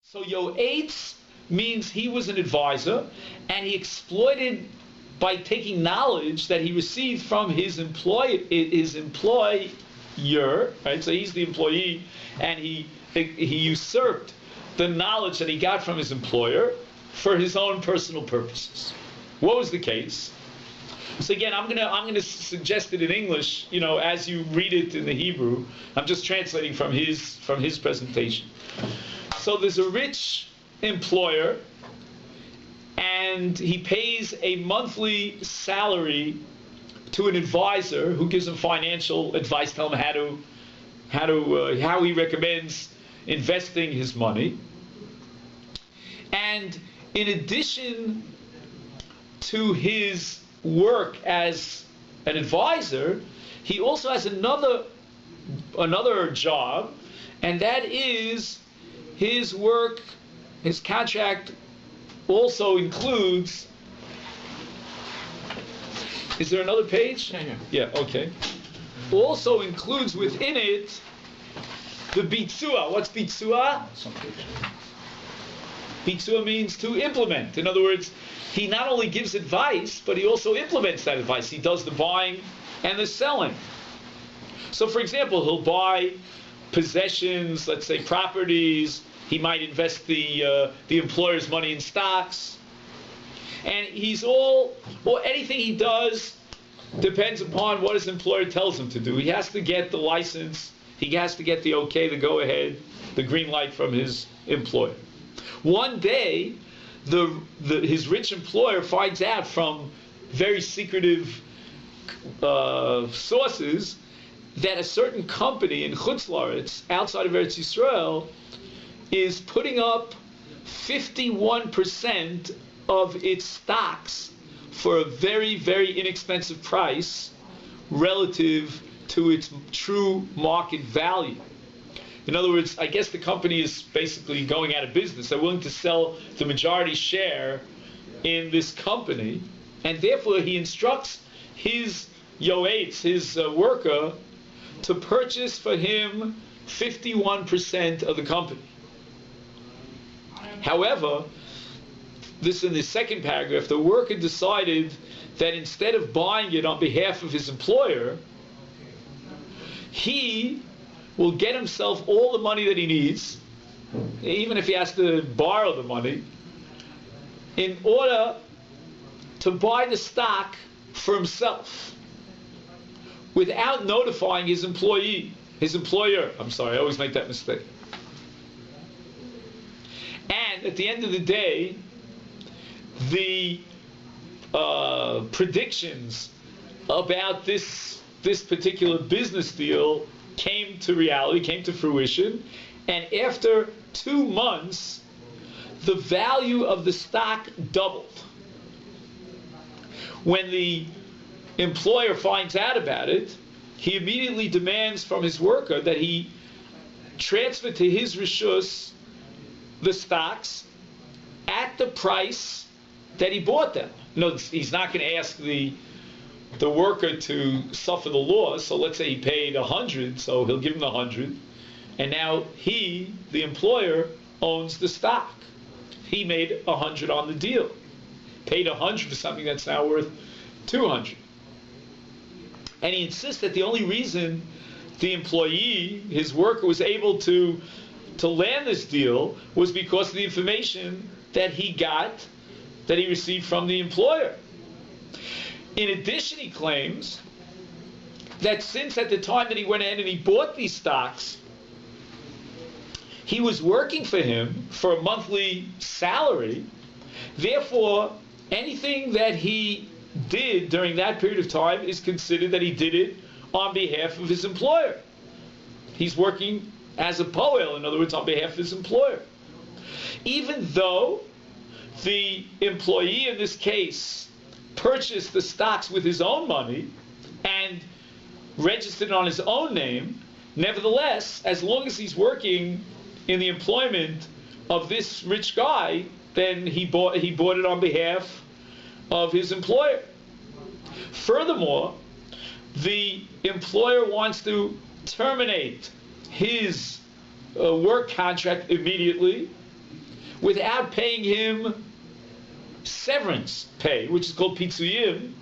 So Yoetz means he was an advisor, and he exploited by taking knowledge that he received from his employer, right? So he's the employee, and he usurped the knowledge that he got from his employer for his own personal purposes. What was the case? So again, I'm gonna suggest it in English, as you read it in the Hebrew. I'm just translating from his presentation. So there's a rich employer, and he pays a monthly salary to an advisor who gives him financial advice, tell him how he recommends investing his money. And in addition to his work as an advisor, he also has another job, and that is his work. His contract also includes. Is there another page? Yeah, okay. Also includes within it the bitzua. What's bitzua? Bitzua means to implement. In other words, he not only gives advice, but he also implements that advice. He does the buying and the selling. So, for example, he'll buy possessions, let's say properties. He might invest the employer's money in stocks. And anything he does depends upon what his employer tells him to do. He has to get the license. He has to get the okay, the go-ahead, the green light from his employer. One day, his rich employer finds out from very secretive sources that a certain company in Chutz La'aretz, outside of Eretz Yisrael, is putting up 51% of its stocks for a very, very inexpensive price relative to its true market value. In other words, I guess the company is basically going out of business. They're willing to sell the majority share in this company, and therefore he instructs his yoetz, his worker, to purchase for him 51% of the company. However, this in the second paragraph, the worker decided that instead of buying it on behalf of his employer, he will get himself all the money that he needs, even if he has to borrow the money, in order to buy the stock for himself without notifying his employer. I always make that mistake. And at the end of the day, the predictions about this particular business deal came to reality, came to fruition, and after 2 months, the value of the stock doubled. When the employer finds out about it, he immediately demands from his worker that he transfer to his rishus the stocks at the price that he bought them. No, he's not going to ask the worker to suffer the loss. So let's say he paid 100, so he'll give him the 100, and now he, the employer, owns the stock. He made 100 on the deal, paid 100 for something that's now worth 200. And he insists that the only reason the employee, his worker, was able to land this deal was because of the information that he received from the employer. In addition, he claims that since at the time that he went ahead and he bought these stocks, he was working for him for a monthly salary, therefore anything that he did during that period of time is considered that he did it on behalf of his employer. He's working as a poel, in other words, on behalf of his employer. Even though the employee in this case purchased the stocks with his own money and registered on his own name, nevertheless, as long as he's working in the employment of this rich guy, then he bought it on behalf of his employer. Furthermore, the employer wants to terminate his work contract immediately, without paying him severance pay, which is called pitzuyim.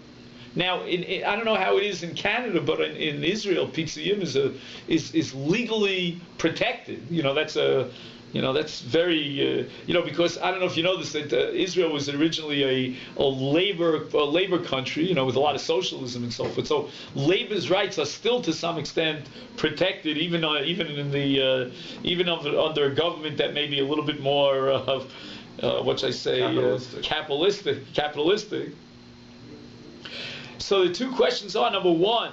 Now, I don't know how it is in Canada, but in Israel, pitzuyim is legally protected. That's very, because I don't know if you know this, that Israel was originally a labor country, with a lot of socialism and so forth. So labor's rights are still to some extent protected, even under a government that may be a little bit more capitalistic. So the two questions are: number one,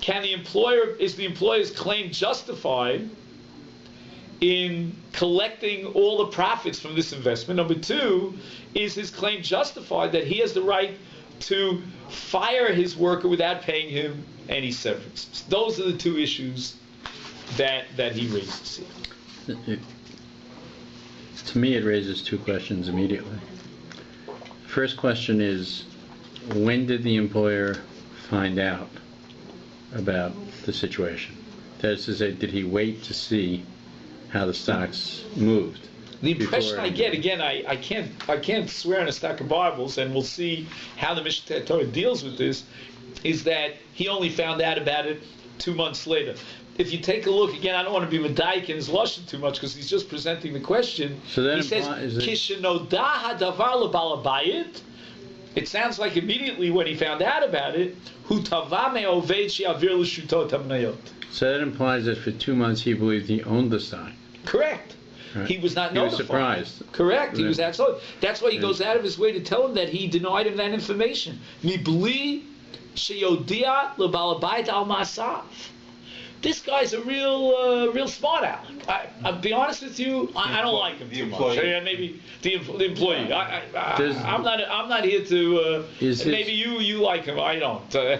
is the employer's claim justified in collecting all the profits from this investment? Number two, is his claim justified that he has the right to fire his worker without paying him any severance? Those are the two issues that he raises here. To me, it raises two questions immediately. First question is, when did the employer find out about the situation? That is to say, did he wait to see how the stocks moved? The impression I get, again, I can't swear on a stack of Bibles, and we'll see how the Mishnah Torah deals with this, is that he only found out about it 2 months later. If you take a look, again, I don't want to be medayik in his lashon too much because he's just presenting the question. So then he says, "Kishenoda hadavar lebal habayit." It sounds like immediately when he found out about it, hu tava me'oved she'avir l'shuto tamnayot. So that implies that for 2 months he believed he owned the stock. Correct. Right. He was not notified. He was surprised. Correct. He was absolutely. That's why he goes out of his way to tell him that he denied him that information. Mibli sheyodia lebal habayit al masav. This guy's a real smart aleck. I'll be honest with you, I don't like him too much. Maybe the employee. I'm not here to. Maybe you like him. I don't. I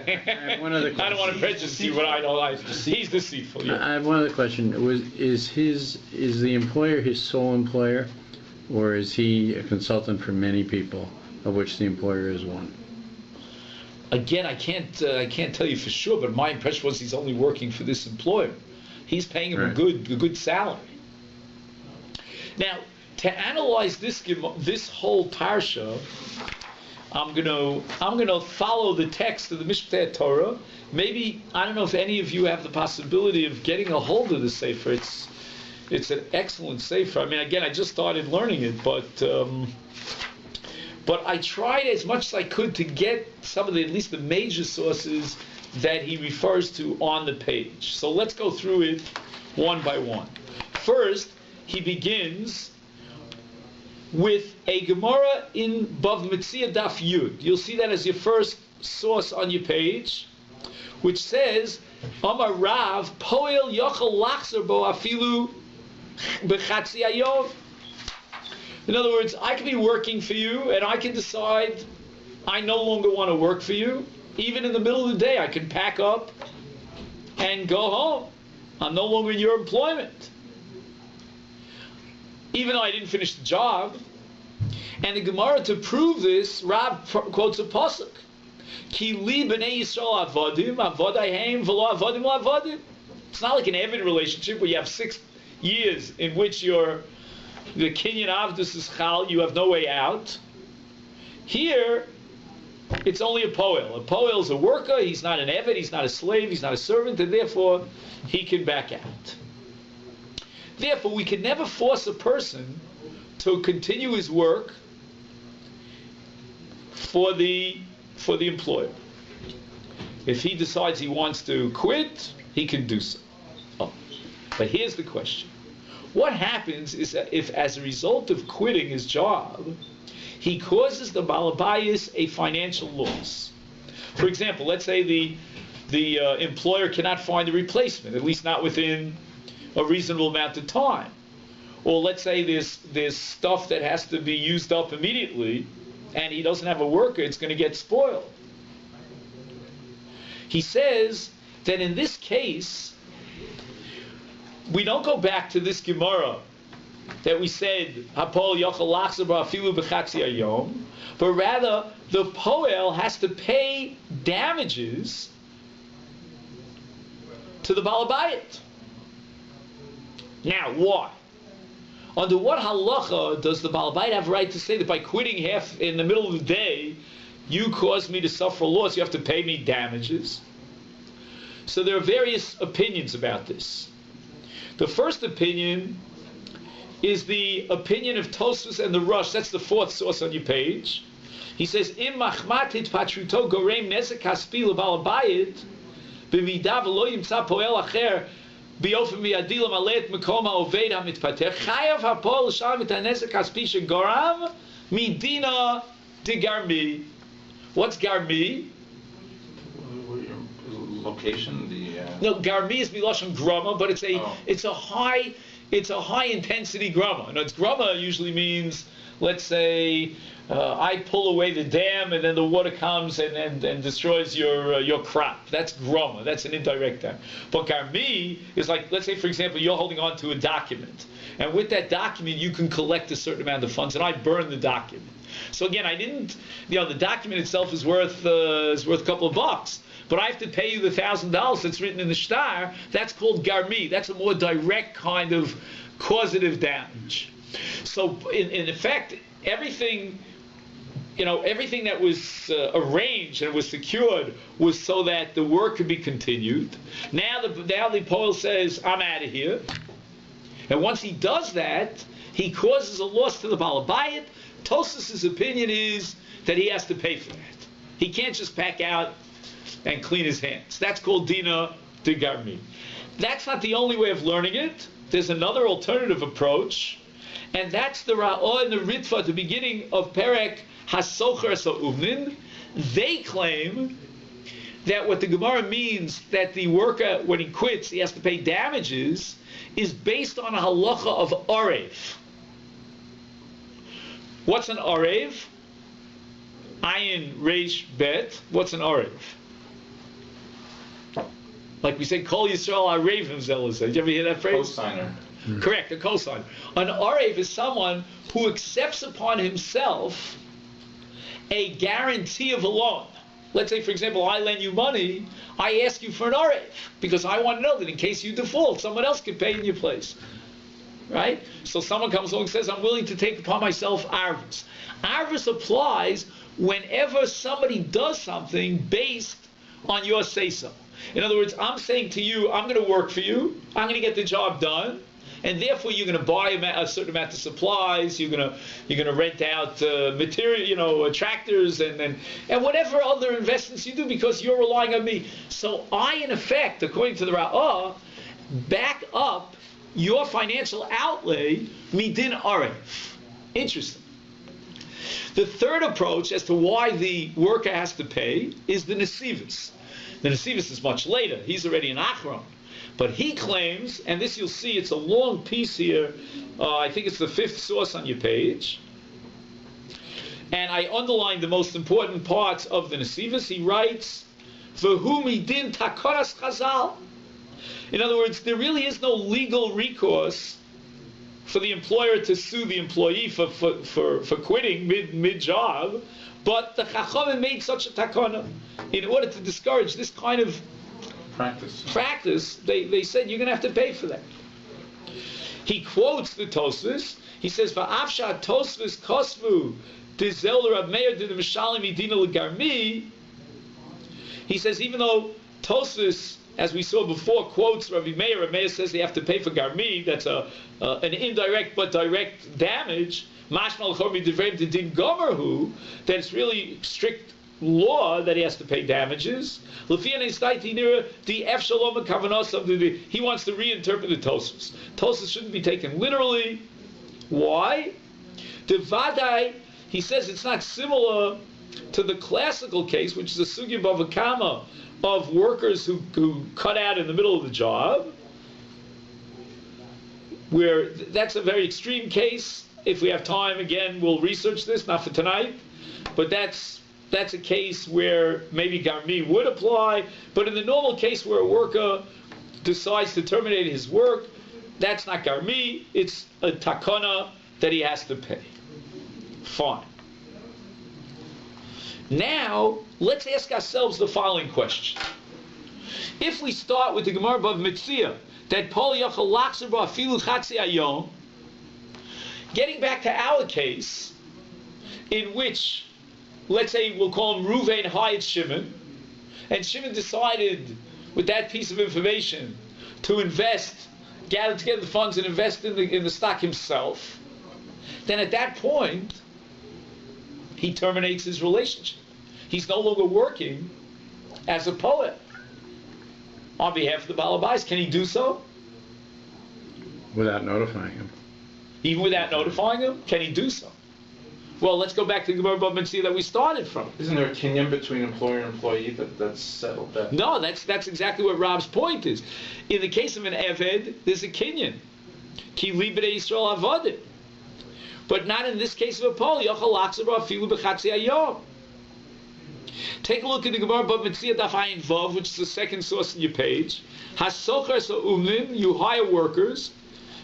don't want to prejudice you, but I don't like. He's deceitful. Yeah. I have one other question. Is the employer his sole employer, or is he a consultant for many people, of which the employer is one? Again, I can't tell you for sure, but my impression was he's only working for this employer. He's paying him a good salary. Now, to analyze this whole parsha, I'm gonna follow the text of the Mishnah Torah. Maybe, I don't know if any of you have the possibility of getting a hold of the sefer. It's an excellent sefer. I mean, again, I just started learning it, but I tried as much as I could to get some of at least the major sources that he refers to on the page. So let's go through it one by one. First, he begins with a Gemara in Beit Midrash Daf Yud. You'll see that as your first source on your page, which says, Amar Rav, Poel Yochel Lachzer Bo Afilu B'Chatzi Hayom. In other words, I can be working for you, and I can decide I no longer want to work for you. Even in the middle of the day, I can pack up and go home. I'm no longer in your employment. Even though I didn't finish the job. And the Gemara, to prove this, Rav quotes a pasuk. Ki li b'nei Yisrael avodim, avodayhem v'lo avodim l'avodim. It's not like an Eved relationship where you have 6 years in which the Kinyan Avdus is Chal, you have no way out. Here, it's only a Poel. A Poel is a worker, he's not an Eved, he's not a slave, he's not a servant, and therefore he can back out. Therefore, we can never force a person to continue his work for the employer. If he decides he wants to quit, he can do so. But here's the question. What happens is that if, as a result of quitting his job, he causes the Baal Habayis a financial loss. For example, let's say the employer cannot find a replacement, at least not within a reasonable amount of time. Or let's say there's stuff that has to be used up immediately, and he doesn't have a worker, it's going to get spoiled. He says that in this case, we don't go back to this Gemara that we said, Hapol Yochel Lachzer B'Afilu B'Chatzi Hayom, but rather the Poel has to pay damages to the Baal Habayit. Now, why? Under what halacha does the Baal Bait have a right to say that by quitting half in the middle of the day, you caused me to suffer a loss, you have to pay me damages? So there are various opinions about this. The first opinion is the opinion of Tosfos and the Rush. That's the fourth source on your page. He says, "Im machmatit patruto gorem nezek kaspi lebal bayit, b'midav lo yimtza poel acher b'ofen miyadi lemale et mekom ha'oved ha'mitpater, chayav ha'poel l'shalem et ha'nezek kaspi shegoram midina de garmi." What's garmi? Location, No, garmi is milashon grama, but it's a high intensity grama. And it's grama usually means, let's say, I pull away the dam and then the water comes and destroys your crop. That's grama. That's an indirect dam. But garmi is like, let's say, for example, you're holding on to a document, and with that document you can collect a certain amount of funds, and I burn the document. So again, the document itself is worth a couple of bucks. But I have to pay you the $1,000 that's written in the shtar. That's called garmi. That's a more direct kind of causative damage. So in effect, everything that was arranged and was secured was so that the work could be continued. Now the poel says, "I'm out of here," and once he does that, he causes a loss to the Baal Bayit. Tosfos' opinion is that he has to pay for that. He can't just pack out and clean his hands. That's called Dina de Garmi. That's not the only way of learning it. There's another alternative approach, and that's the Ra'ah and the Ritva at the beginning of Perek HaSocher Sa'uvnin. They claim that what the Gemara means that the worker, when he quits, he has to pay damages, is based on a halacha of Arev. What's an Arev? Ayin Reish Bet. What's an Arev? Like we say, Kol Yisrael Arevim Zelah. Did you ever hear that phrase? Cosigner. Correct, a cosigner. An Arev is someone who accepts upon himself a guarantee of a loan. Let's say, for example, I lend you money, I ask you for an Arev, because I want to know that in case you default, someone else can pay in your place. Right? So someone comes along and says, I'm willing to take upon myself Arvus. Arvus applies whenever somebody does something based on your say-so. In other words, I'm saying to you, I'm going to work for you, I'm going to get the job done, and therefore you're going to buy a certain amount of supplies, you're going to rent out material, tractors, and whatever other investments you do because you're relying on me. So I, in effect, according to the Ra'ah, back up your financial outlay midin arev. Interesting. The third approach as to why the worker has to pay is the nesivus. The nesivus is much later. He's already an achron. But he claims, and this you'll see, it's a long piece here. I think it's the fifth source on your page. And I underlined the most important parts of the nesivus. He writes, "V'hu midin takoras chazal." In other words, there really is no legal recourse for the employer to sue the employee for quitting mid-job, but the Chachamim made such a takana in order to discourage this kind of practice. They said you're going to have to pay for that. He quotes the Tosfos. He says, "Va'afsha Tosfos kosvu dizel Rab Meir did the Mishalim Medina legarmi." He says, even though Tosfos, as we saw before, quotes Rabbi Meir, Rabbi Meir says they have to pay for garmi. That's an indirect but direct damage. Mashmal Chormi Divrei Din Gomerhu, that it's really strict law that he has to pay damages. He wants to reinterpret the Tosfos. Tosfos shouldn't be taken literally. Why? Devadai, he says it's not similar to the classical case, which is a sugya bavakama of workers who cut out in the middle of the job, where that's a very extreme case. If we have time, again, we'll research this, not for tonight, but that's a case where maybe garmi would apply. But in the normal case where a worker decides to terminate his work, that's not garmi, it's a takana that he has to pay. Fine. Now, let's ask ourselves the following question. If we start with the Gemara Beit Midrash, that Pol Yachal Lachzer Ba'afilu Chatzi Hayom, Getting back to our case, in which, let's say we'll call him Ruvain hired Shimon, and Shimon decided with that piece of information to invest, gather together the funds and invest in the stock himself, then at that point, he terminates his relationship. He's no longer working as a poet on behalf of the Balabais. Can he do so? Without notifying him. Even without notifying him? Can he do so? Well, let's go back to the Gemara Bava Metzia that we started from. Isn't there a kinyan between employer and employee that's settled that? No, that's exactly what Rob's point is. In the case of an Eved, there's a kinyan. Ki li b'nei Yisrael avodim. But not in this case of a Pol. Yochel lachzor afilu b'chatzi hayom. Take a look at the Gemara Bava Metzia Daf Ayin Vav, which is the second source in your page. Hasocher sa'umlim, you hire workers.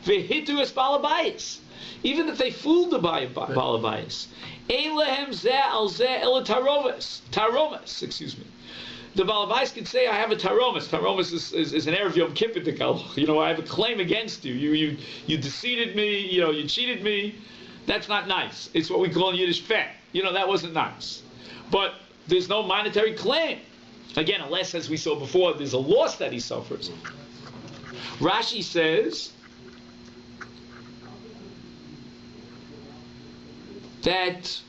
Vehitu es balabayis. Even if they fooled the balabayis. Ein lehem zeh al zeh el taromas, excuse me. The balabayis can say, I have a taromas. Taromas is an Erev Yom Kippur Dekal. You know, I have a claim against you. You deceived me, you cheated me. That's not nice. It's what we call in Yiddish fat. That wasn't nice. But there's no monetary claim. Again, unless, as we saw before, there's a loss that he suffers. Rashi says that,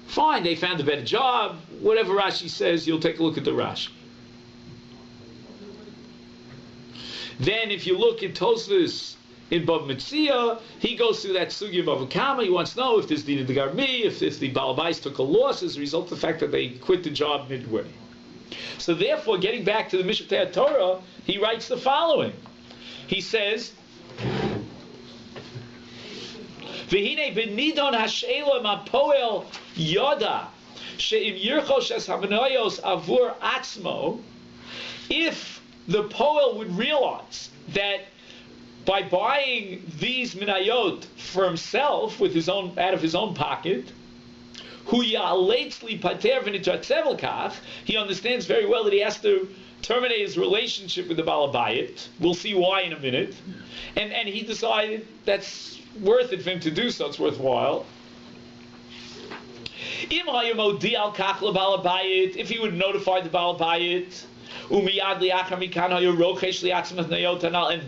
fine, they found a better job. Whatever Rashi says, you'll take a look at the Rashi. Then if you look at Tosfos in Bava Metzia, he goes through that sugi of Avukama. He wants to know if there's Dina Degarmi, if the Balabais took a loss as a result of the fact that they quit the job midway. So therefore, getting back to the Mishnah Torah, he writes the following. He says, V'hine b'nidon ha'she'ela ma'poel yoda she'im yirchosh es havanoyos avur atzmo. If the poel would realize that by buying these minayot for himself out of his own pocket, hu ya'aleitz li pater v'nitratzev kach, he understands very well that he has to terminate his relationship with the Balabayit. We'll see why in a minute. And he decided that's worth it for him to do so, it's worthwhile. If he would notify the Balabayit, and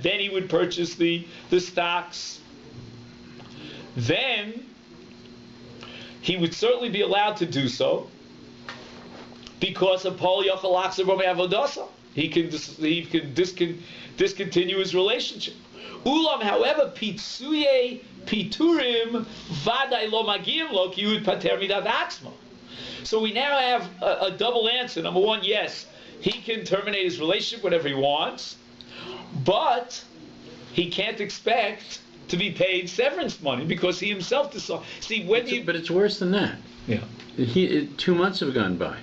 then he would purchase the stocks, then he would certainly be allowed to do so, because of Paul Yochel Achzer B'mei Avodasa. He can discontinue his relationship. Ulam, however, pitsuye piturim vaday lo magiyim lo ki yud pater midat atzmo. So we now have a double answer. Number one, yes, he can terminate his relationship whenever he wants, but he can't expect to be paid severance money because he himself decided. See, but it's worse than that. Yeah. 2 months have gone by.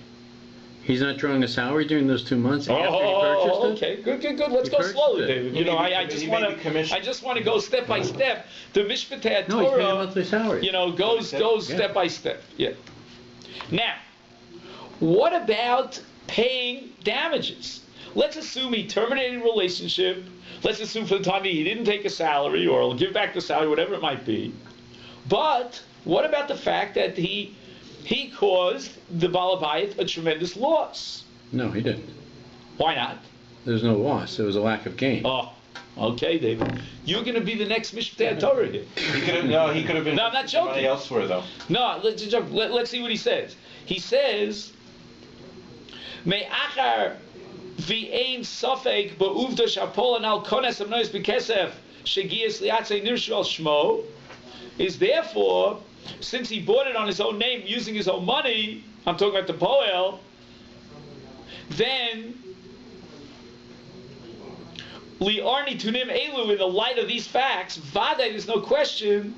He's not drawing a salary during those 2 months after he purchased it? Okay, good. Let's go slowly, David. I just want to go step by step. The Mishpat No, he's paying a monthly salary. Goes step by step. Yeah. Now, what about paying damages? Let's assume he terminated a relationship. Let's assume for the time being he didn't take a salary or give back the salary, whatever it might be. But what about the fact that he caused the Balabayit a tremendous loss? No, he didn't. Why not? There's no loss. There was a lack of gain. Oh, okay, David. You're going to be the next Mishpat Torah here. He could have been. No, I'm not joking. Somebody elsewhere though. No, let's see what he says. He says, Me'achar v'ein sofek ba'uvda shapol anal kones amnois b'kesef shegias liatzei nirshu al shmo, is therefore, since he bought it on his own name using his own money, I'm talking about the poel, then li'arni tunim elu, in the light of these facts, vade, there's no question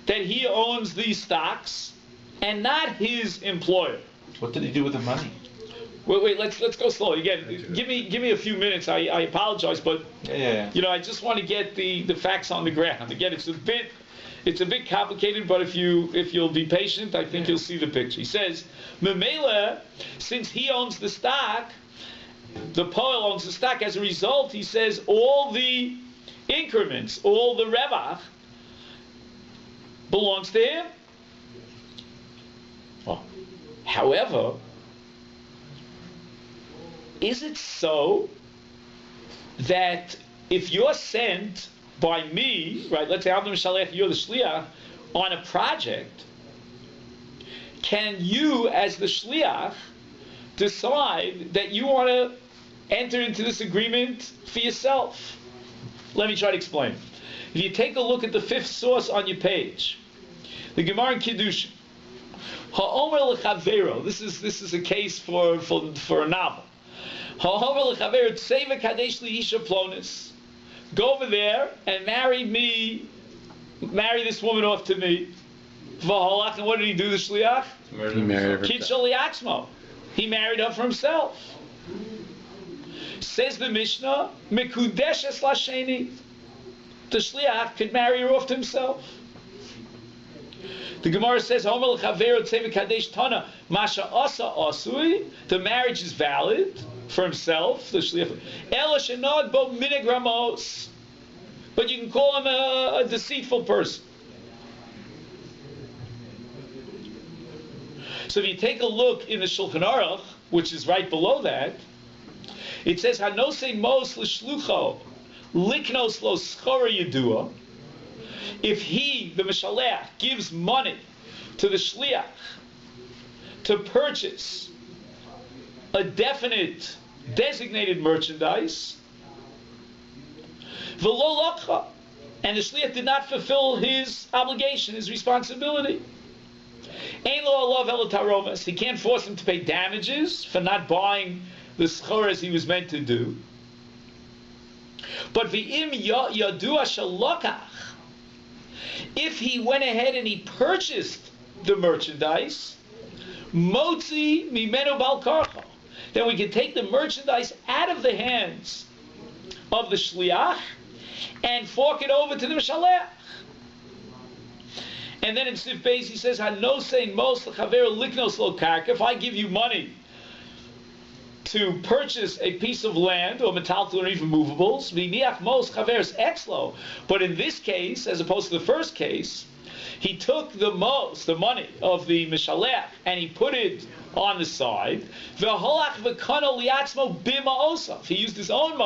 that he owns these stocks and not his employer. What did he do with the money? Wait, let's go slowly. Again, give me a few minutes. I apologize, but yeah. I just want to get the facts on the ground. Again, it's a bit complicated, but if you'll be patient, I think you'll see the picture. He says, Memela, since he owns the stock, the Poel owns the stock. As a result, he says all the increments, all the revach, belongs to him. Well, however, is it so that if you're sent by me, right, let's say I'm the Mishalech, you're the Shliach, on a project, can you, as the Shliach, decide that you want to enter into this agreement for yourself? Let me try to explain. If you take a look at the fifth source on your page, the Gemara in Kiddushin, Ha'omer l'chavero, this is a case for a novel. Ha'omer l'chavero tseva kadesh li'isha plonis. Go over there and marry this woman off to me. V'halach, and what did he do, the shliach? He married her. Kitshal li'atzmo. He married her for himself. Says the Mishnah, Mekudeshes lasheni. The shliach could marry her off to himself. The Gemara says, Homer l'chavero tzeva kadesh tana masha asa asui. The marriage is valid for himself, the shliach. Ela shenod bo minig ramos. But you can call him a deceitful person. So if you take a look in the Shulchan Aruch, which is right below that, it says, Hanosei mos l'shlucho liknos lo schora yedua. If he, the Mishalech, gives money to the Shliach to purchase a definite, designated merchandise, v'lo lokcha, and the Shliach did not fulfill his obligation, his responsibility, ein lo alav ela taromas, he can't force him to pay damages for not buying the schor as he was meant to do. But v'im yadua shalokach, if he went ahead and he purchased the merchandise, motzi mimenu bal karcha, then we can take the merchandise out of the hands of the shliach and fork it over to the mishalech. And then in Sif Beis he says, "Hanosei mos l'chaver liknos lo karka." If I give you money to purchase a piece of land or metaltal or even movables, v'niach mos chaveres etzlo. But in this case, as opposed to the first case, he took the money of the mishalech, and he put it on the side. V'holach v'kano liatzmo bima osaf. He used his own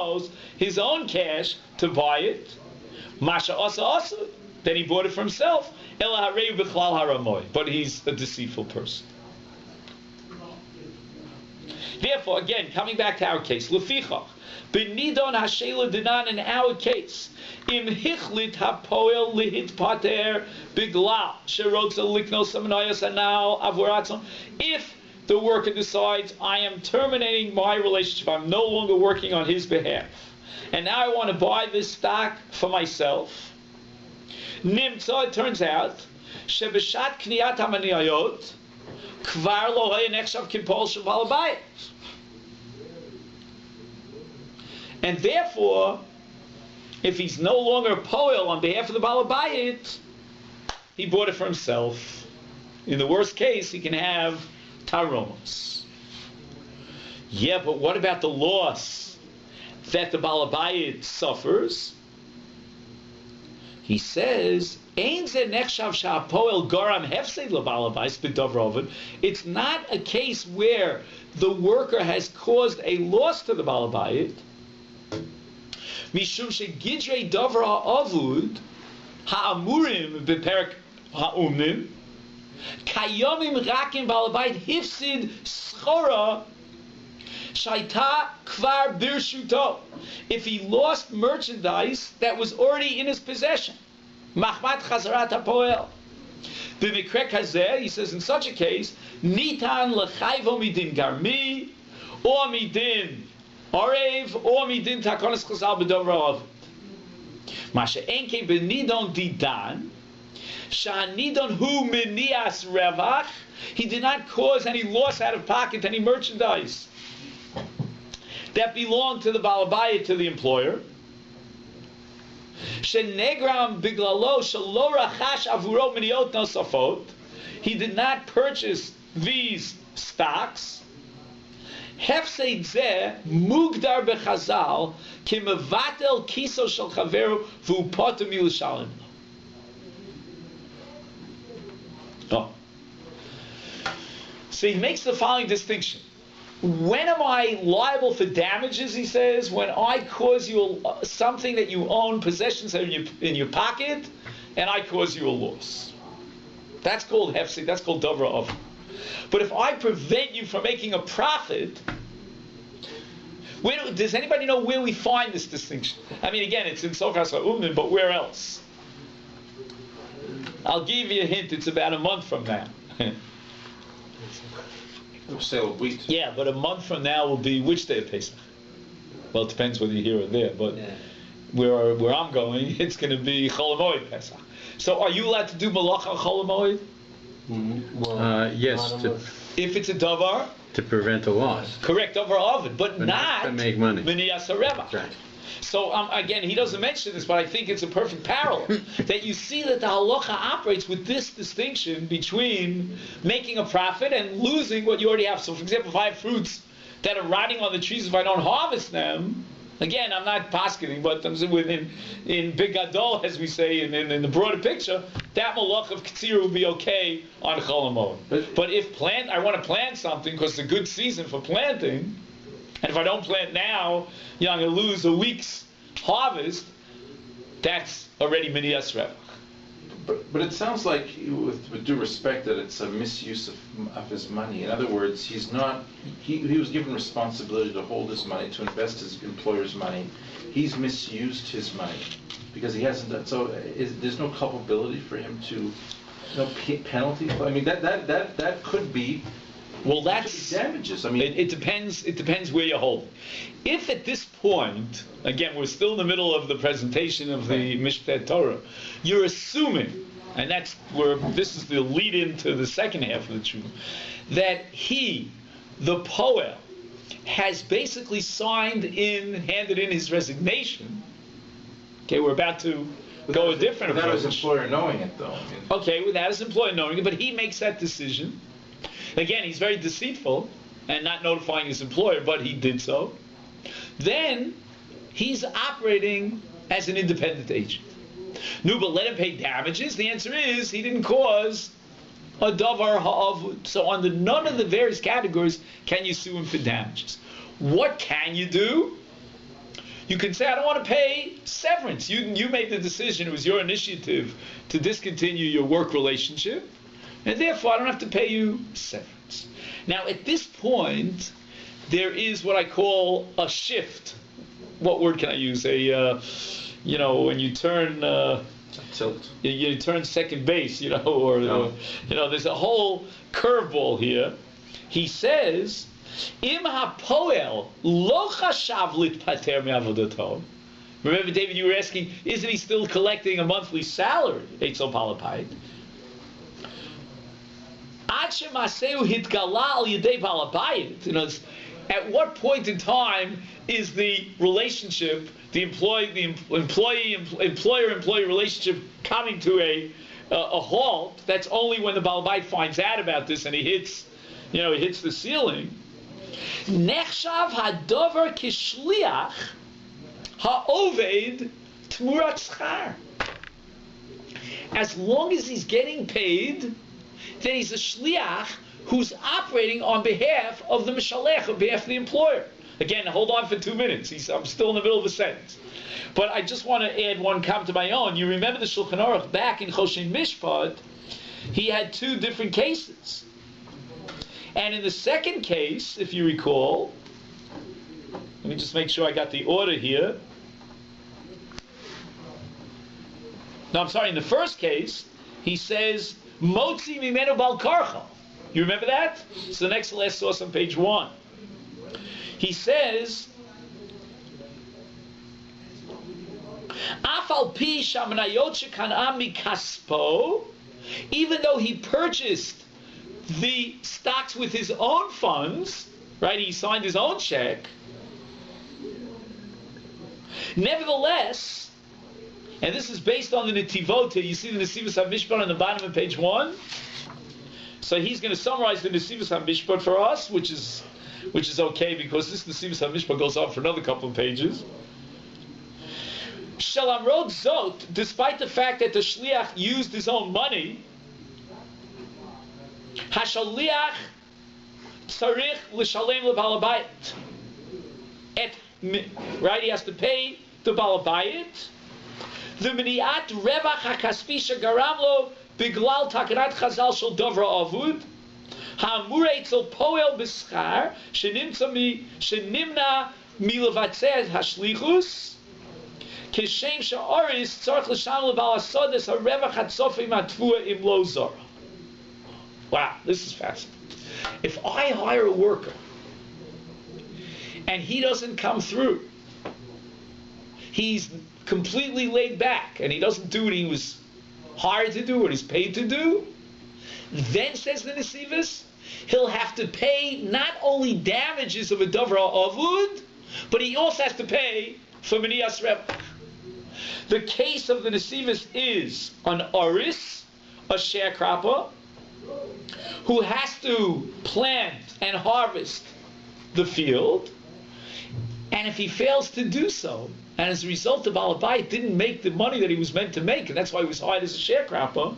his own cash to buy it. Masha asa asa. Then he bought it for himself. Ela harei b'chlal haramoy. But he's a deceitful person. Therefore, again, coming back to our case, Lefichach, Benidon Hashela Dinan, in our case, Im Hichlit Hapoel Lihit Pater Biglal Sherotza Liknos Samanayas Anal Avoratzon. If the worker decides, I am terminating my relationship, I'm no longer working on his behalf, and now I want to buy this stock for myself, Nimtza, it turns out, Shebeshat Kniyat HaManiyot, Kvar lo hay nechshav kipol shel baal bayit. And therefore, if he's no longer poel on behalf of the baal bayit, he bought it for himself. In the worst case, he can have taromos. Yeah, but what about the loss that the baal bayit suffers? He says, it's not a case where the worker has caused a loss to the balabayit. Mishum shegidrei davar ha'avud ha'amurim beperek ha'umim kayomim rakim balabayit hifsid schora shaita kvar birshuto. If he lost merchandise that was already in his possession, Mahmat Chazarat HaPoel. B'mikrek hazeh, he says, in such a case, Nitan l'chayvo midin garmi, or midin orev, or midin takonis chazal b'dover ha'avud. Masha enke b'nidon didan, sha'nidon hu minias revach, he did not cause any loss out of pocket, any merchandise that belonged to the balabayit, to the employer. Shenegram biglalo shelo rachash avuro miniot nosafot. He did not purchase these stocks. Hefseid zeh mugdar bechazal kimevatel kiso shel chaveru v'upotem yilushalim. Oh. So he makes the following distinction. When am I liable for damages, he says, when I cause you something that you own, possessions that are in your pocket, and I cause you a loss. That's called hefsek, that's called davar of. But if I prevent you from making a profit, does anybody know where we find this distinction? I mean, again, it's in Sofras HaUmim, but where else? I'll give you a hint, it's about a month from now. Sale of wheat. Yeah, but a month from now will be which day of Pesach? Well, it depends whether you're here or there, but where I'm going, it's going to be Chol HaMoed Pesach. So are you allowed to do malacha on Chol HaMoed? Yes, if it's a davar? To prevent a loss. Correct, davar ovid, but not to make money. Miniyas harevach. Right. So again, he doesn't mention this, but I think it's a perfect parallel. That you see that the halacha operates with this distinction between making a profit and losing what you already have. So for example, if I have fruits that are rotting on the trees, if I don't harvest them, again, I'm not paskening, but I'm saying in Big Gadol, as we say, in the broader picture, that malach of Ketzira would be okay on Chol HaMoed. But if I want to plant something because it's a good season for planting, and if I don't plant now, I'm going to lose a week's harvest. That's already miniyas revach. But it sounds like, with due respect, that it's a misuse of his money. In other words, he was given responsibility to hold his money, to invest his employer's money. He's misused his money because he hasn't done so. There's no culpability for him to, penalty. I mean, that could be. Well, that's damages. I mean, it depends. It depends where you hold. If at this point, again, we're still in the middle of the presentation of the Mishpat Torah, you're assuming, and that's where this is the lead into the second half of the tshuva, that he, the poel, has basically handed in his resignation. Okay, we're about to go a different approach. Without his employer knowing it, though. Okay, without his employer knowing it, but he makes that decision. Again, he's very deceitful and not notifying his employer, but he did so. Then he's operating as an independent agent. No, but let him pay damages. The answer is he didn't cause a davar ha'avud. So under none of the various categories can you sue him for damages. What can you do? You can say, I don't want to pay severance. You made the decision. It was your initiative to discontinue your work relationship. And therefore, I don't have to pay you severance. Now, at this point, there is what I call a shift. What word can I use? When you turn tilt. You turn second base, there's a whole curveball here. He says, "Im hapoel lo chashav litpater me'avodato." Remember, David, you were asking, isn't he still collecting a monthly salary? Eitzel palapait. At what point in time is the relationship, the employer-employee relationship coming to a halt? That's only when the Baal Bait finds out about this and he hits the ceiling. Nechshav hadover kishliach ha'oved tmurat schar. As long as he's getting paid, then he's a shliach who's operating on behalf of the mishalech, on behalf of the employer. Again, hold on for 2 minutes. I'm still in the middle of a sentence. But I just want to add one comment to my own. You remember the Shulchan Aruch back in Choshen Mishpat, he had 2 different cases. And in the second case, if you recall, let me just make sure I got the order here. No, I'm sorry, in the first case, he says, Motzi mimenu bal karcha. You remember that? It's the next to last source on page 1. He says, Afal pi shamanayot shekanam mikaspo, even though he purchased the stocks with his own funds, right? He signed his own check. Nevertheless, and this is based on the Netivot, you see the Nesivos HaMishpat on the bottom of page 1. So he's going to summarize the Nesivos HaMishpat for us, which is okay because this Nesivos HaMishpat goes on for another couple of pages. Shalamrod Zot, despite the fact that the Shliach used his own money, Hashaliach tzarich l'shalem lebal habayit. Right, he has to pay the Baal Habayit. The miniat revach hakaspi shegaram lo biglal takanat chazal shel dovra avud. Ha'amur etzel poel b'schar shenimna milevatzeh hashlichus. Kishem she'oris tzarich l'sham lebal hasodes harevach hatzofim hatvua im lo zara. Wow, this is fascinating. If I hire a worker and he doesn't come through, he's completely laid back and he doesn't do what he was hired to do, what he's paid to do, then, says the Nesivos, he'll have to pay not only damages of a Dovra Avud, but he also has to pay for Minias Revach. The case of the Nesivos is an Oris, a sharecropper, who has to plant and harvest the field, and if he fails to do so, and as a result the Baal Habayit didn't make the money that he was meant to make, and that's why he was hired as a sharecropper,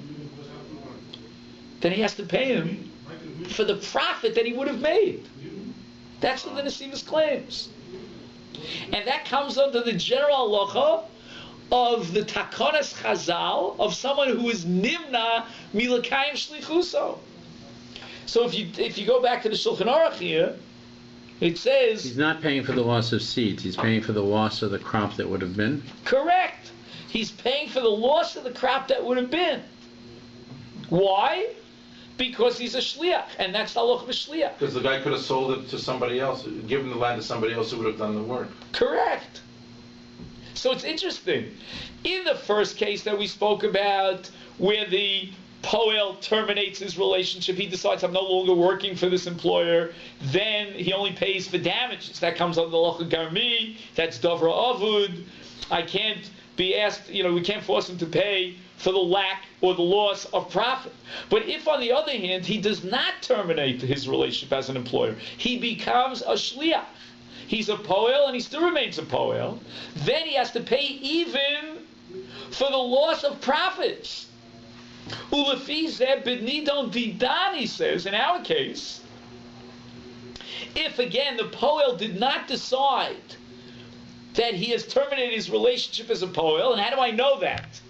then he has to pay him for the profit that he would have made. That's what the Nesivos claims. And that comes under the general halacha of the Takonas Chazal of someone who is nimna milakayim shlichuso. So if you go back to the Shulchan Aruch here, it says he's not paying for the loss of seeds. He's paying for the loss of the crop that would have been. Correct. He's paying for the loss of the crop that would have been. Why? Because he's a shliach, and that's the halacha of a shliach. Because the guy could have sold it to somebody else, given the land to somebody else who would have done the work. Correct. So it's interesting. In the first case that we spoke about, where the Poel terminates his relationship, he decides I'm no longer working for this employer, then he only pays for damages. That comes under the halacha garmi, that's Dovra Avud. I can't be asked, we can't force him to pay for the lack or the loss of profit. But if, on the other hand, he does not terminate his relationship as an employer, he becomes a shliach. He's a poel and he still remains a poel. Then he has to pay even for the loss of profits. Ulefi zeh b'nidon didan, he says, in our case, if again the poel did not decide that he has terminated his relationship as a poel, and how do I know that?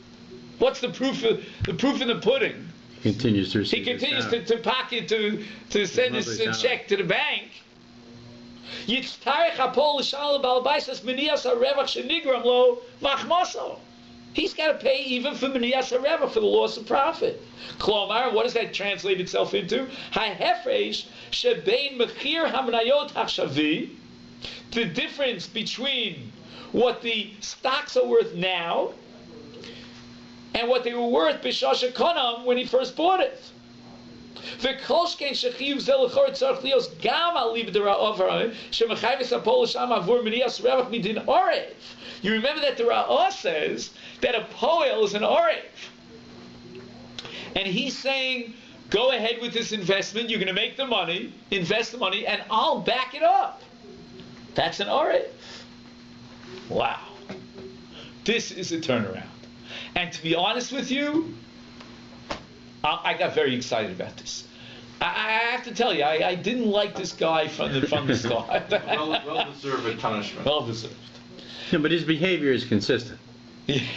What's the proof in the pudding? He continues to receive. He continues to pocket to send his check to the bank. Yitztarech hapol l'shal balbaisas minias harevach shenigram lo machmaso. He's got to pay even for minias harevach, for the loss of profit. Klomar, what does that translate itself into? Ha'hefresh shebein mechir hamnayot hachshavi, the difference between what the stocks are worth now and what they were worth b'shasha konam when he first bought it. You remember that the Ra'ah says that a poel is an orev, and he's saying, go ahead with this investment, you're going to make the money, invest the money, and I'll back it up. That's an orev. Wow. This is a turnaround. And to be honest with you, I got very excited about this. I have to tell you, I didn't like this guy from the start. Well-deserved punishment. Well-deserved. No, but his behavior is consistent.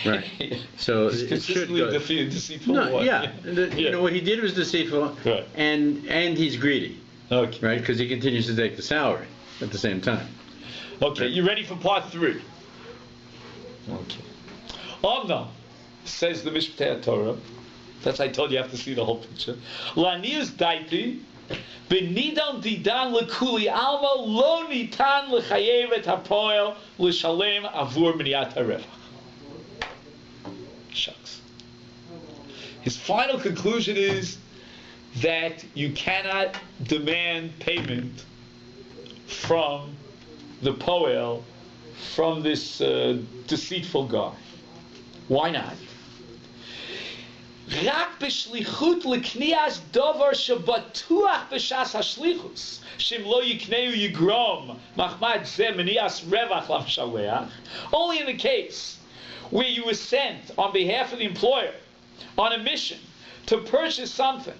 Right. So he's it should go. Deceitful. No, yeah. What he did was deceitful, right. and he's greedy. Okay. Right, because he continues to take the salary at the same time. Okay, right. You ready for part 3? Okay. Omnam, says the Mishpatei Torah. That's I told you have to see the whole picture. Lanius daiti b'nidan didan lekuli alma lo nitan lechayev et hapoel l'shalem avur miniat harevach. Shucks. His final conclusion is that you cannot demand payment from the poel, from this deceitful guy. Why not? Rak b'shlichut l'knias dover shebatuach b'shas hashlichus shim lo yikneu yigrom machmad zeh menias revach l'mshaleach. Only in the case where you were sent on behalf of the employer on a mission to purchase something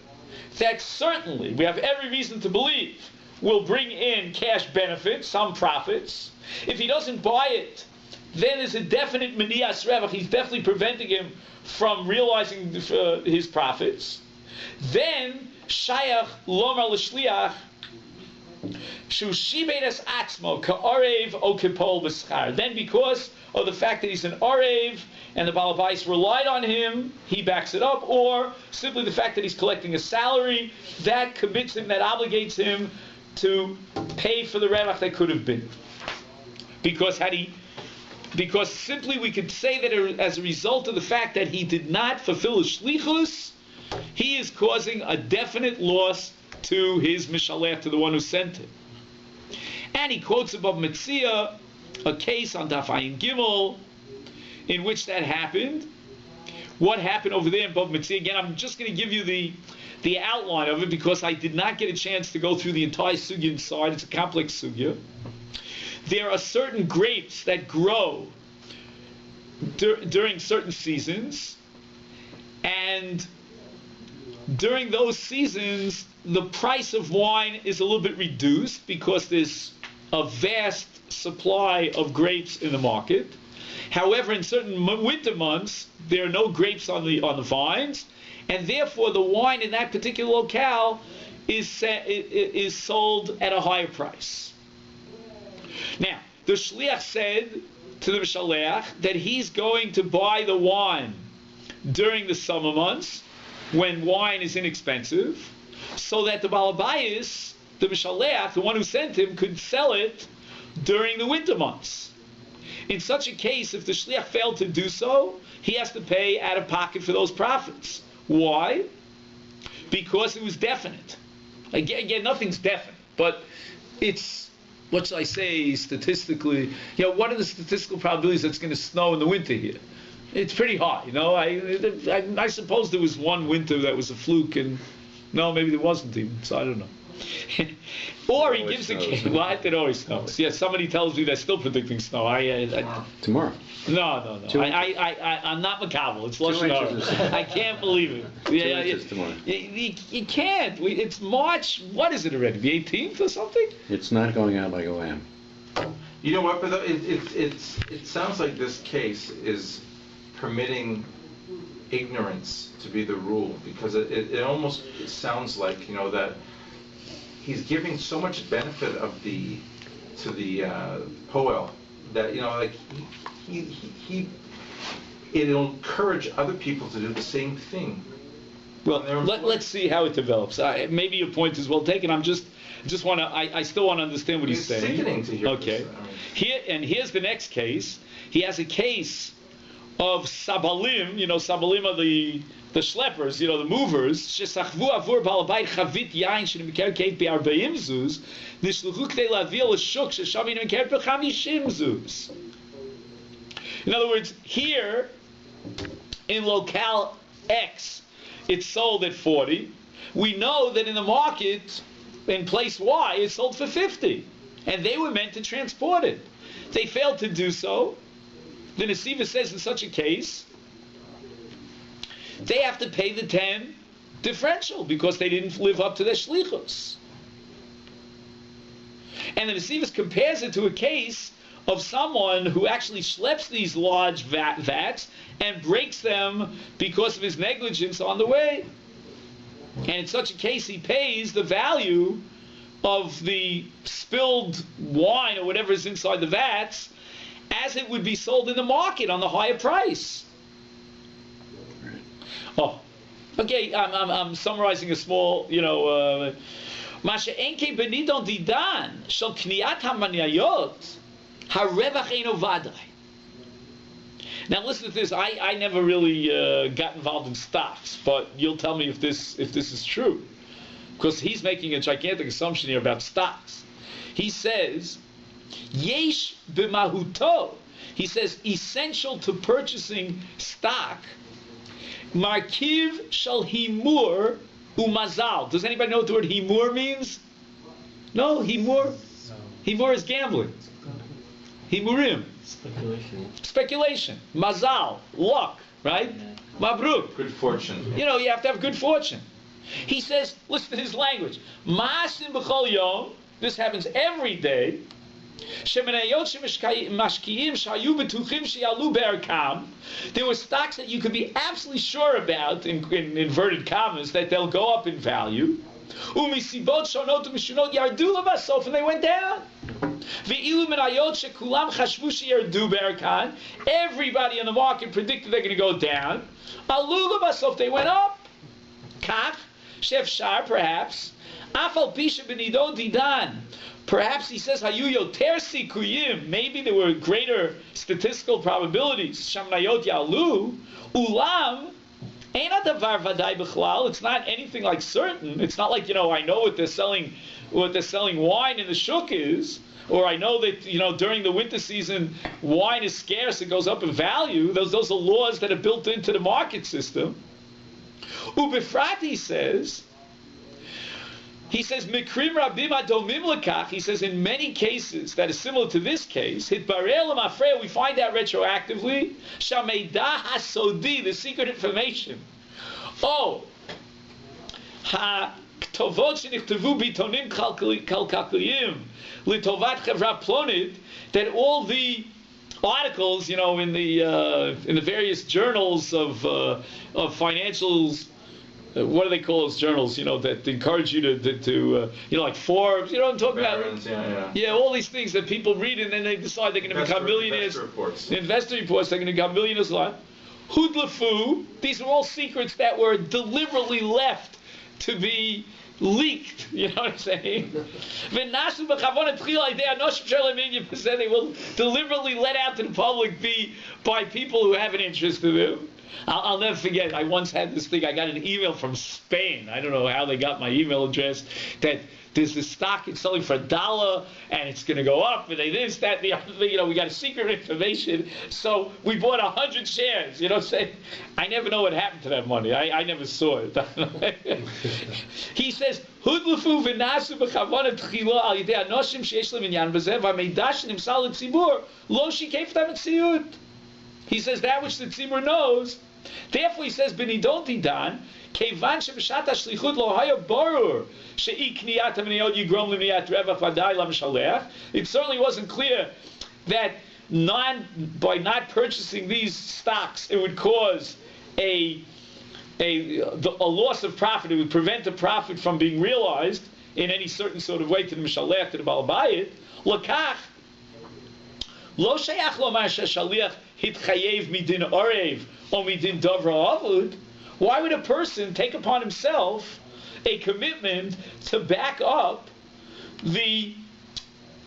that certainly, we have every reason to believe, will bring in cash benefits, some profits. If he doesn't buy it, then there's a definite menias revach. He's definitely preventing him from realizing his profits. Then, shayach lomar l'shliach, shu shibedes atzmo ka'arev o kipol b'schar. Then because of the fact that he's an arev, and the balabais relied on him, he backs it up, or simply the fact that he's collecting a salary, that commits him, that obligates him to pay for the revach that could have been. Because simply we could say that as a result of the fact that he did not fulfill his shlichus, he is causing a definite loss to his mishalech, to the one who sent him. And he quotes above Metzia, a case on Daf Ayin Gimel, in which that happened. What happened over there in Bab Mitzvah? Again, I'm just going to give you the outline of it because I did not get a chance to go through the entire sugya inside. It's a complex sugya. There are certain grapes that grow during certain seasons, and during those seasons, the price of wine is a little bit reduced because there's a vast supply of grapes in the market. However, in certain winter months, there are no grapes on the vines, and therefore the wine in that particular locale is sold at a higher price. Now, the shliach said to the mishalech that he's going to buy the wine during the summer months when wine is inexpensive, so that the balabayis, the mishalech, the one who sent him, could sell it during the winter months. In such a case, if the shliach failed to do so, he has to pay out of pocket for those profits. Why? Because it was definite. Again, nothing's definite, but it's, what shall I say, statistically, what are the statistical probabilities that it's going to snow in the winter here? It's pretty high, I suppose there was one winter that was a fluke, and no, maybe there wasn't even, so I don't know. Or he gives a case. What? It always snows. Yeah, somebody tells me they're still predicting snow. Tomorrow. No. I'm not macabre. It's Lashon Hara. I can't believe it. 2 inches tomorrow. You can't. It's March. What is it already? The 18th or something? It's not going out like a lamb. You know what? But it sounds like this case is permitting ignorance to be the rule, because it almost sounds like that he's giving so much benefit to the poel that it'll encourage other people to do the same thing. Well, let's see how it develops. Maybe your point is well taken. I still want to understand what he's saying. It's sickening to hear okay. This. Here's the next case. He has a case of sabalim. Sabalim are the schleppers, the movers. Shesachvu avur balabait chavit yain shenimekerkeit be'arba'im zuz nishluchu k'dei lavil l'shuk sheshavi nimekerkeit be'chamishim zuz. In other words, here in locale X, it's sold at 40. We know that in the market, in place Y, it's sold for 50, and they were meant to transport it. They failed to do so. The Nesiva says in such a case, they have to pay the 10 differential because they didn't live up to their shlichus. And the Nesiva compares it to a case of someone who actually schleps these large vats and breaks them because of his negligence on the way. And in such a case, he pays the value of the spilled wine or whatever is inside the vats as it would be sold in the market on the higher price. Oh, okay. I'm summarizing a small, Masha enke benidon didan shel kniat hamaniyot harevach eino vadai. Now listen to this. I never really got involved in stocks, but you'll tell me if this is true, because he's making a gigantic assumption here about stocks. He says, yesh b'mahuto. He says essential to purchasing stock. Markiv shel himur umazal. Does anybody know what the word himur means? No, himur. Himur is gambling. Himurim. Speculation. Mazal. Luck. Right? Mabruk. Good fortune. You have to have good fortune. He says, listen to his language. Ma'asim b'chol yom. This happens every day. There were stocks that you could be absolutely sure about, in inverted commas, that they'll go up in value. And they went down. Everybody in the market predicted they're going to go down. They went up. Perhaps. Perhaps he says, maybe there were greater statistical probabilities. It's not anything like certain. It's not like, I know what they're selling wine in the shuk is, or I know that, during the winter season, wine is scarce, it goes up in value. Those are laws that are built into the market system. Ubefrat, he says, Mikrim Rabim Adomim Lekach, he says, in many cases that is similar to this case, Hitbarel Mafreya, we find out retroactively, Shameidah HaSodi, the secret information. HaKtovot Shenichtavu Bitonim Kalkaliyim, Litovat Chevra Plonit, that all the articles, in the various journals of financials, what do they call those journals, that encourage you to like Forbes, what I'm talking about? Yeah, all these things that people read and then they decide they're going to become millionaires. Investor reports, they're going to become millionaires. Hudlafu, these are all secrets that were deliberately left to be leaked, you know what I'm saying? They will deliberately let out to the public by people who have an interest in them. I'll never forget, I once had this thing, I got an email from Spain, I don't know how they got my email address, that there's this stock it's selling for $1 and it's going to go up, and they this, that, the other thing, we got a secret information, so we bought 100 shares, saying, I never know what happened to that money, I never saw it. He says, Hudlufu v'nasu b'chavona tchila al yidei anoshim sheyesh lem inyan b'zeh v'amidah shenimsal l'tzibur lo shikef tam etziut. He says that which the tzibur knows. Therefore, he says, "Benidon didan kevan sheb'shat hashlichut lo haya barur she'i kniyat hamniyot yigrom lemniyat revach v'adai lamshalech." It certainly wasn't clear that by not purchasing these stocks, it would cause a loss of profit. It would prevent the profit from being realized in any certain sort of way to the mishalech, to the balbayit. Lakach lo sheyach lomar sheshaliach hitchayev midin orev or midin dovra avud. Why would a person take upon himself a commitment to back up the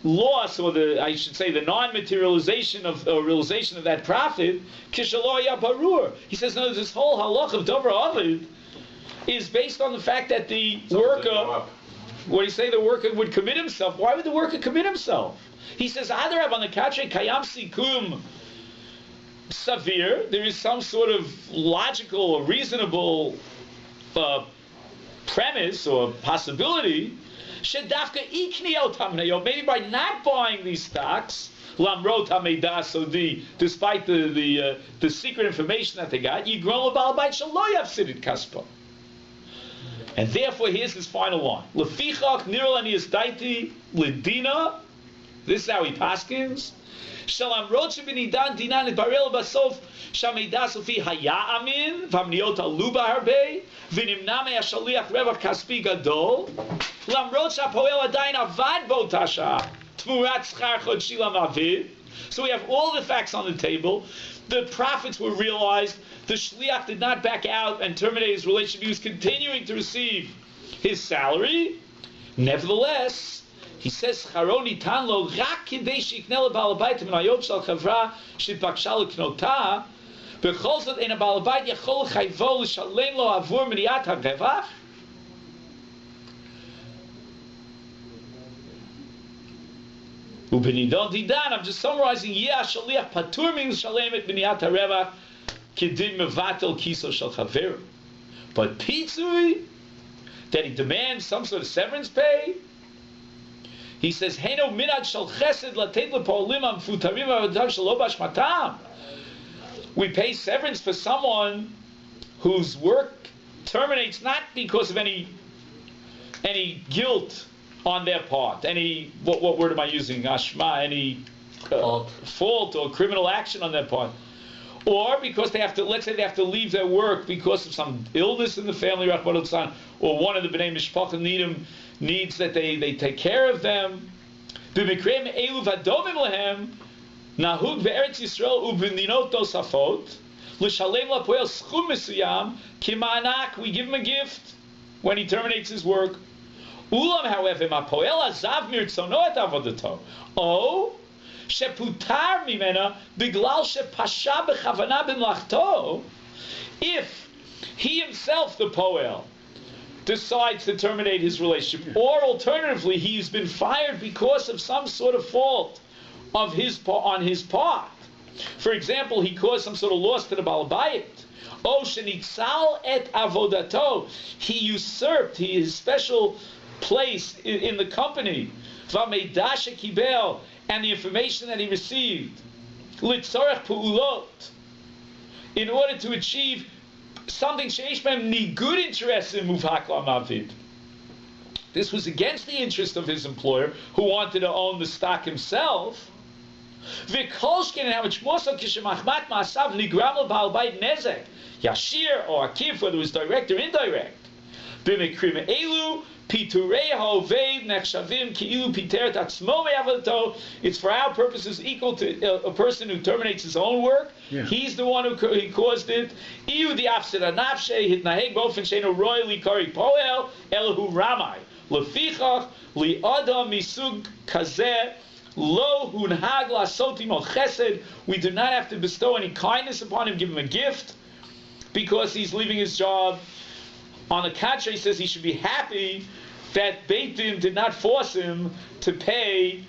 loss, or I should say the non-materialization of realization of that profit? Kishalo yabarur. He says, no, this whole halach of dovra avud is based on the fact that the worker, what do you say, the worker would commit himself. Why would the worker commit himself? He says, Adarab on the katre kayam sikum savir, there is some sort of logical or reasonable premise or possibility, shedafka ikni otamneyo, maybe by not buying these stocks, lamrot hameidah sodi, despite the secret information that they got, yigrom l'balabait shelo yafsidit kaspo. And therefore, here's his final one. Lefichach nirol ani esdaiti ledina. This is how he paskins. Shalam roche b'nidan dinan et barel basof shameidah sofi haya amin v'amniot aluba harbe v'nimna me'ashaliach revach kaspi gadol lamrot shapoel adayin avad bo tasha tmurat schar chodshi lamavid. So we have all the facts on the table. The profits were realized. The shliach did not back out and terminate his relationship. He was continuing to receive his salary. Nevertheless, he says, "Charoni tanlo rak kidei shiknel balabayt menayot shel chavra shitbaksha leknota, bechol zot ein balabayt yachol chayvo l'shalem lo avur miniat harevach." Ubenidon didan. I'm just summarizing. Yeah, shaliach patur min l'shalem et miniat harevach kidin mevatel kiso shel chaver. But pitzui, that he demands some sort of severance pay. He says, "Heino minad shel chesed latet lepolim amfutarim avatam shelo bashmatam." We pay severance for someone whose work terminates not because of any guilt on their part, any, what word am I using? Ashma, any fault or criminal action on their part. Or because they have to, let's say they have to leave their work because of some illness in the family, or one of the Bnei Mishpacha needs that they take care of them. B'mikreim elu v'adovim lehem, nahug ve'eretz Yisrael u'b'ninot nosafot, l'shalem lapoel schum mesuyam, kima'anak, we give him a gift when he terminates his work. Ulam, however, ma'poel azav mirtzono et avodato. Oh, sheputar mimena biglal shepasha b'chavana b'mlachto. If he himself, the poel, decides to terminate his relationship, or alternatively, he's been fired because of some sort of fault of on his part. For example, he caused some sort of loss to the Baal Bayit. Oh, shenitzal et avodato. He usurped his special place in the company. V'meida shekibel, and the information that he received. Litzorech pu'ulot, in order to achieve something sheish behem nigud interest in muvhak la'mavid. This was against the interest of his employer, who wanted to own the stock himself. V'kolshkin, and how much more so kishemachmat ma'asav nigram l'ba'al bayit nezek, yashir or akif, whether it was direct or indirect. B'mekrim elu piturei ha'oved nechshavim ki'ilu piteret atzmo me'avodato. It's for our purposes equal to a person who terminates his own work. Yeah. He's the one who caused it. Iu di afsed anafshe hitnaheg bofen sheinu roy li kari poel elahu ramai lefichach li adam misug kazeh lo hunhag lasot imo chesed. We do not have to bestow any kindness upon him, give him a gift because he's leaving his job. On the contrary, he says he should be happy that Beit Din did not force him to pay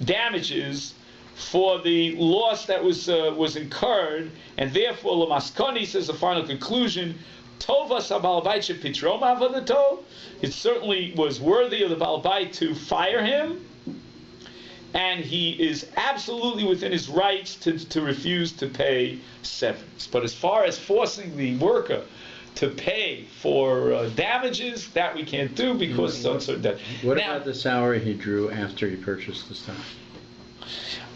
damages for the loss that was incurred, and therefore Lamaskoni says the final conclusion, Tova Sabal Bait Shepitrom Avodato. It certainly was worthy of the Baal Bait to fire him, and he is absolutely within his rights to refuse to pay severance. But as far as forcing the worker to pay for damages, that we can't do because it's uncertain debt. What about the salary he drew after he purchased the stock?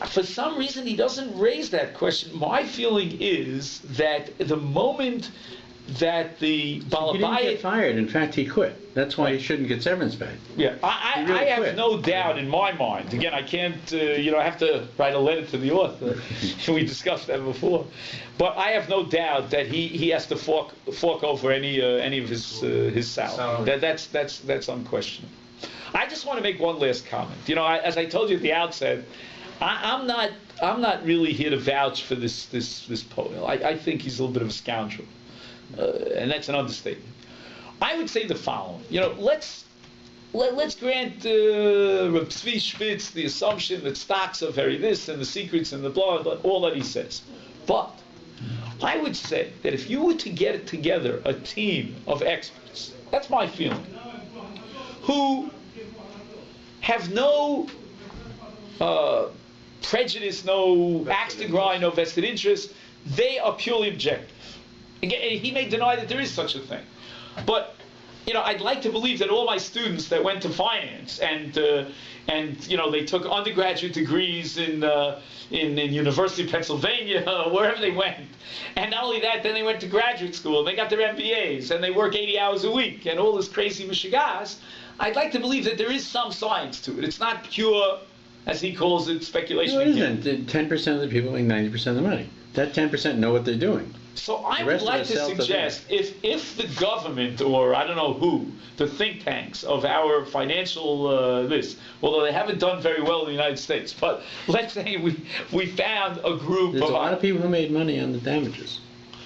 For some reason, he doesn't raise that question. My feeling is that the moment that the Baal He didn't Bayit get fired. In fact, he quit. That's why he shouldn't get severance pay. Yeah, I have no doubt in my mind. Again, I can't, I have to write a letter to the author. We discussed that before. But I have no doubt that he has to fork over any of his salary. That's unquestionable. I just want to make one last comment. As I told you at the outset, I'm not really here to vouch for this Poel. I think he's a little bit of a scoundrel. And that's an understatement. I would say the following. Let's grant Reb Tzvi Schmitz the assumption that stocks are very this and the secrets and the blah, blah, all that he says. But I would say that if you were to get together a team of experts, that's my feeling, who have no prejudice, no axe to grind, no vested interest, they are purely objective. Again, he may deny that there is such a thing, but I'd like to believe that all my students that went to finance and they took undergraduate degrees in University of Pennsylvania, wherever they went, and not only that, then they went to graduate school, they got their MBAs, and they work 80 hours a week, and all this crazy mishigas. I'd like to believe that there is some science to it. It's not pure, as he calls it, speculation. No, it isn't. 10% of the people make 90% of the money. That 10% know what they're doing. So I would like to suggest if the government, or I don't know who, the think tanks of our financial although they haven't done very well in the United States, but let's say we found a group There's of... a lot of people who made money on the damages.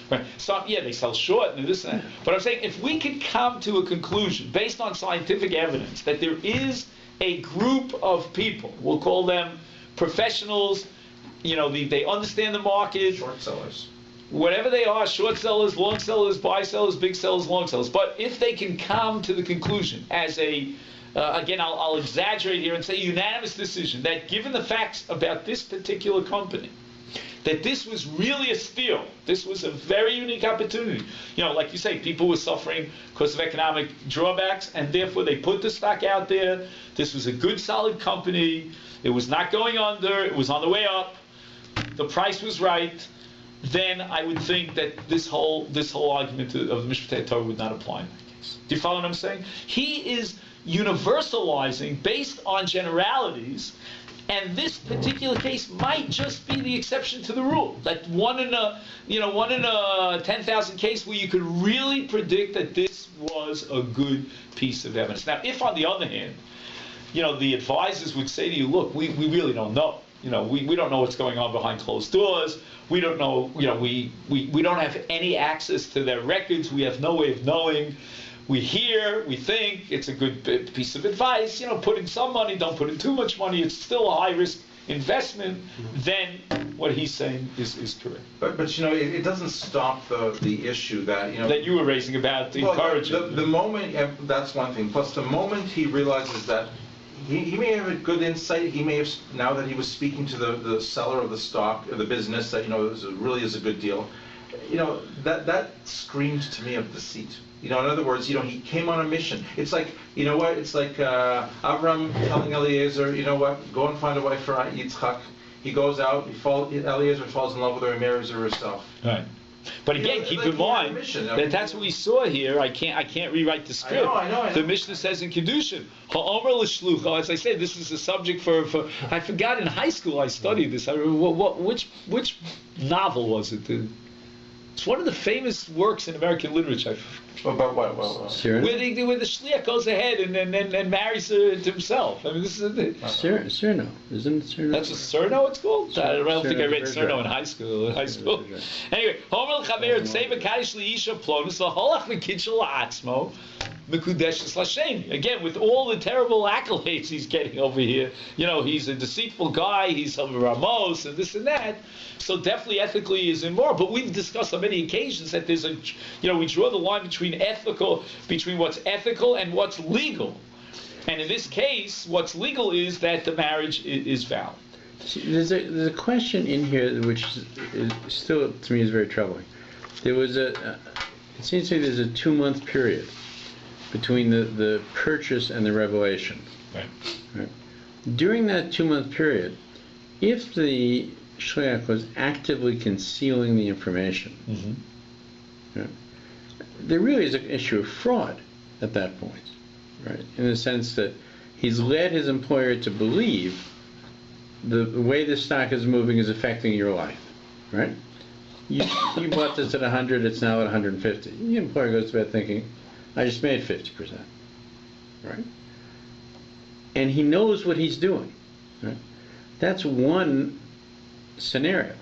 Right. So, they sell short and this and that. But I'm saying if we could come to a conclusion based on scientific evidence that there is a group of people, we'll call them professionals, they understand the market. Short sellers. Whatever they are, short sellers, long sellers, buy sellers, big sellers, long sellers. But if they can come to the conclusion as again, I'll exaggerate here and say unanimous decision that given the facts about this particular company, that this was really a steal. This was a very unique opportunity. Like you say, people were suffering because of economic drawbacks, and therefore they put the stock out there. This was a good, solid company. It was not going under. It was on the way up. The price was right. Then I would think that this whole argument of Mishpat Torah would not apply in that case. Do you follow what I'm saying? He is universalizing based on generalities. And this particular case might just be the exception to the rule. That one in a 10,000 case where you could really predict that this was a good piece of evidence. Now, if on the other hand, the advisors would say to you, look, we really don't know. We don't know what's going on behind closed doors. We don't know. We don't have any access to their records. We have no way of knowing. We hear, we think it's a good piece of advice. Put in some money, don't put in too much money. It's still a high risk investment. Then what he's saying is correct. But it doesn't stop the issue that that you were raising about encouraging. The moment, that's one thing. Plus, the moment he realizes that he may have a good insight. He may have, now that he was speaking to the seller of the stock, or the business, that really is a good deal. That screamed to me of deceit. In other words, he came on a mission. It's like, it's like Avram telling Eliezer, go and find a wife for Yitzchak. He goes out, Eliezer falls in love with her and marries her herself. Right. But again, keep in mind that's what we saw here. I can't rewrite the script. I know. The Mishnah says in Kedushin, Ha'omer l'shlucha. As I say, this is a subject for. I forgot in high school I studied this. I remember which novel was it? It's one of the famous works in American literature. About what? Where the shliach goes ahead and marries her to himself. I mean, this is Cerno, isn't it Cerno? That's what Cerno it's called? I don't think I read Cerno in high school. Anyway, Homer l'chaver tzeva kadish liisha plonus laholach v'kitchel la'atzmo mekudeshes l'Hashem. Again, with all the terrible accolades he's getting over here, he's a deceitful guy. He's a Ramos and this and that. So definitely ethically is immoral. But we've discussed on many occasions that there's we draw the line between what's ethical and what's legal. And in this case, what's legal is that the marriage is valid. There's a question in here which is still, to me, is very troubling. There was it seems to me there's a 2-month period between the purchase and the revelation. Right. During that 2-month period, if the shliach was actively concealing the information, right, there really is an issue of fraud at that point, right? In the sense that he's led his employer to believe the way the stock is moving is affecting your life, right? You bought this at 100, it's now at 150. The employer goes to bed thinking, I just made 50%, right? And he knows what he's doing, right? That's one scenario.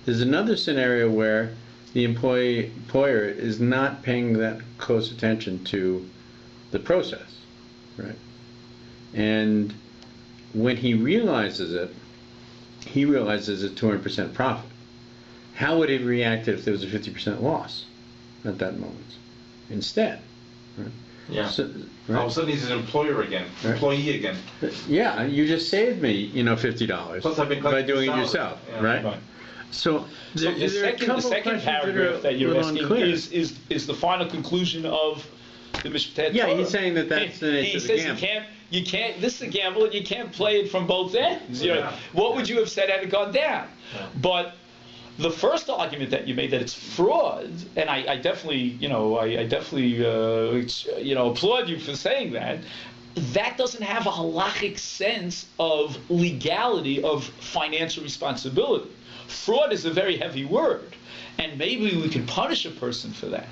There's another scenario where the employer is not paying that close attention to the process, right? And when he realizes it 200% profit. How would he react if there was a 50% loss at that moment? Instead, right? Yeah. So, right? All of a sudden he's an employer again, employee again. Yeah, you just saved me, $50 Plus I've been by doing it yourself, right? So the second paragraph that you're asking is the final conclusion of the Mishpat Torah. Yeah, he's saying that's the nature of the gamble. You can't. This is a gamble, and you can't play it from both ends. Yeah. What would you have said had it gone down? Yeah. But the first argument that you made, that it's fraud, and I definitely applaud you for saying that. That doesn't have a halachic sense of legality of financial responsibility. Fraud is a very heavy word, and maybe we can punish a person for that.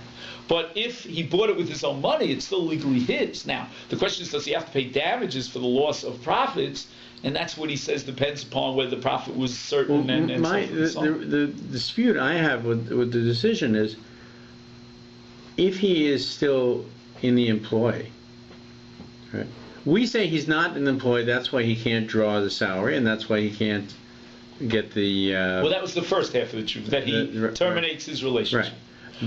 But if he bought it with his own money, it's still legally his. Now, the question is, does he have to pay damages for the loss of profits? And that's what he says depends upon whether the profit was certain and so on. The dispute I have with the decision is, if he is still in the employ, right? We say he's not an employee, that's why he can't draw the salary, and that's why he can't get the... well, that was the first half of the truth, that he terminates his relationship. Right.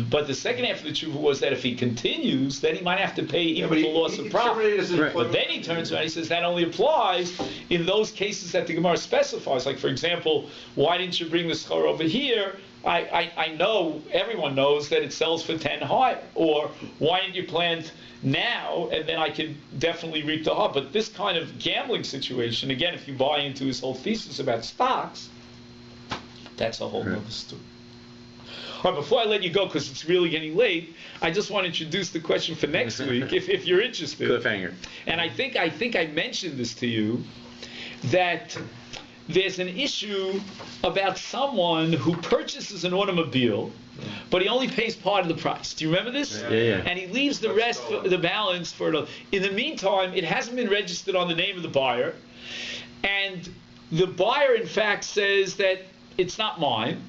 But the second half of the tshuva was that if he continues, then he might have to pay even for loss of profit. But then he turns around and he says that only applies in those cases that the Gemara specifies. Like, for example, why didn't you bring the schar over here? I know, everyone knows that it sells for 10 higher. Or why didn't you plant now, and then I can definitely reap the harvest. But this kind of gambling situation, again, if you buy into his whole thesis about stocks, that's a whole other story. All right, before I let you go, because it's really getting late, I just want to introduce the question for next week, if you're interested. Cliffhanger. And I think I mentioned this to you, that there's an issue about someone who purchases an automobile, but he only pays part of the price. Do you remember this? Yeah. And he leaves the rest, the balance for it. In the meantime, it hasn't been registered on the name of the buyer, and the buyer, in fact, says that it's not mine.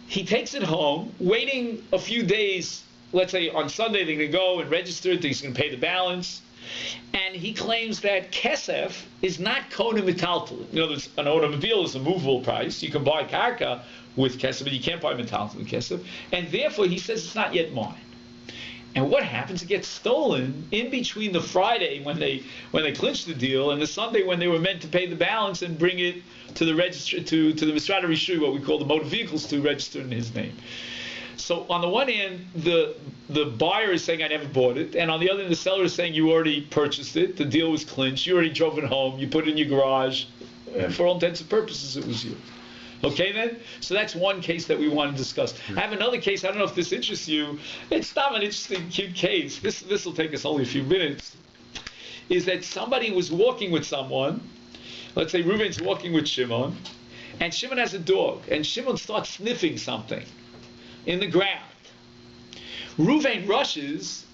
He takes it home, waiting a few days. Let's say on Sunday they're going to go and register it. He's going to pay the balance. And he claims that kesef is not kona metaltal. You know, an automobile is a movable price. You can buy karka with kesef, but you can't buy metaltal with kesef. And therefore, he says it's not yet mine. And what happens? It gets stolen in between the Friday when they clinched the deal and the Sunday when they were meant to pay the balance and bring it to the register to the Misrad Rishui, what we call the motor vehicles, to register in his name. So on the one hand, the buyer is saying I never bought it, and on the other hand, the seller is saying you already purchased it, the deal was clinched, you already drove it home, you put it in your garage, and for all intents and purposes, it was yours. Okay then? So that's one case that we want to discuss. I have another case, I don't know if this interests you. It's not an interesting, cute case. This will take us only a few minutes. Is that somebody was walking with someone, let's say Reuven's walking with Shimon, and Shimon has a dog, and Shimon starts sniffing something in the ground. Reuven rushes,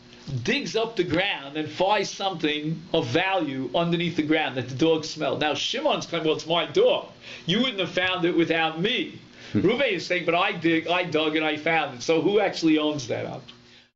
digs up the ground, and finds something of value underneath the ground that the dog smelled. Now Shimon's claiming, well, it's my dog. You wouldn't have found it without me. Reuven is saying, but I dug and I found it. So who actually owns that object?